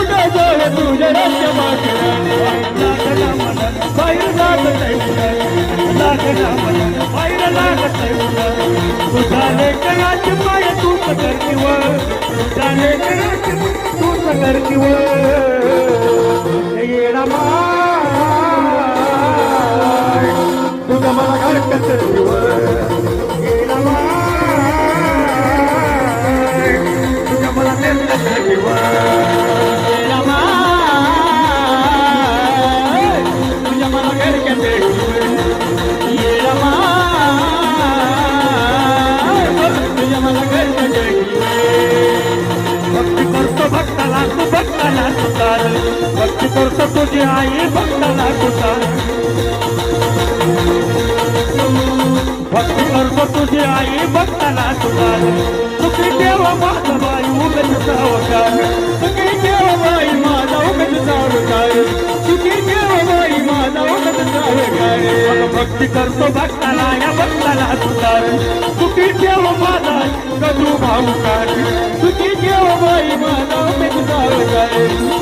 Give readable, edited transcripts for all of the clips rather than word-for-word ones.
कुठं जावे तुझ्या राज्य बाहेर लागत बाहेर लागत तुझा लेकराची पाय तूच करतीवर तुझा लेकराची तूच करतीवर येडा माय तुझा मला घरकत करतीवर येडा माय तुझा मला नेमकं करतीवर येडा माय तुझा मला घरकत करतीवर येडा माय तुझा मला घरकत भक्ती करतो भक्ताला तू भक्ताला तुकार भक्ती करतो तुझी आई भक्ताला तुकार भक्ती करतो तुझी आई भक्ताला तुकार सुखी देव माझा बाई उगत सावकार सुखी देव बाई माझा उगत सावकार सुखी देव बाई माझा उगत सावकार भक्ती करतो भक्ताला या भक्ताला तुकार सुखी देव माझा गजू भाऊकार सुखी देव बाई माझा उगत सावकार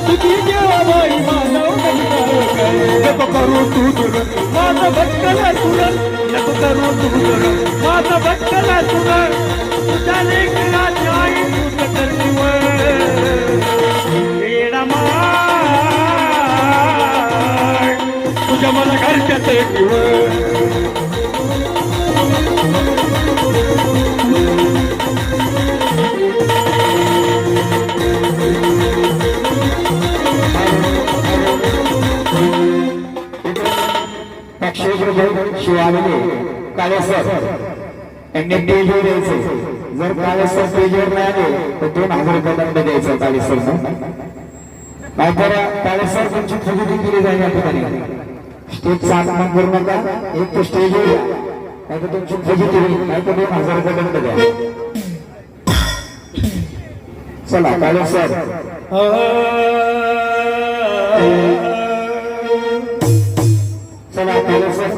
सुखी देव बाई माझा उगत सावकार नको करू तू दूर माझा भक्ताला तुला नको करू तू दूर माझा भक्ताला तुला तुझ्या लेकराची आई तूच करतीवर येडा माय तुझ्या मला घरच्या तेटीवर शिवाने काळेसर यांनी पेजवर द्यायचे जर काळेसर पेजवर नाही आले तर 2000 रुपये दंड द्यायचा काळेसर नाहीतर काळेसर तुमची फजिती केली जाईल या ठिकाणी स्टेजचा अपमान करू नका एक तर स्टेजवर या नाहीतर तुमची फजिती होईल नाहीतर 2000 रुपये दंड द्या चला काळेसर चला काळेसर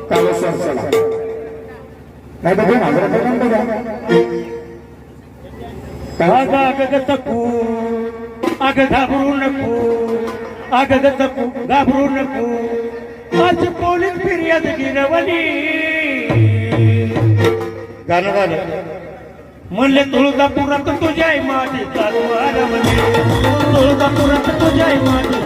काळेसर चला नाही तर 2000 रुपये दंड द्या अग घाबरू नको अग तकू घाबरू नको आज पोलीस फिर्याद गिरवली गाणं झालं म्हणले तुळजापुरात तुझ्या आई माझी चालू आला म्हणजे तुळजापुरात तुझ्या आई माझी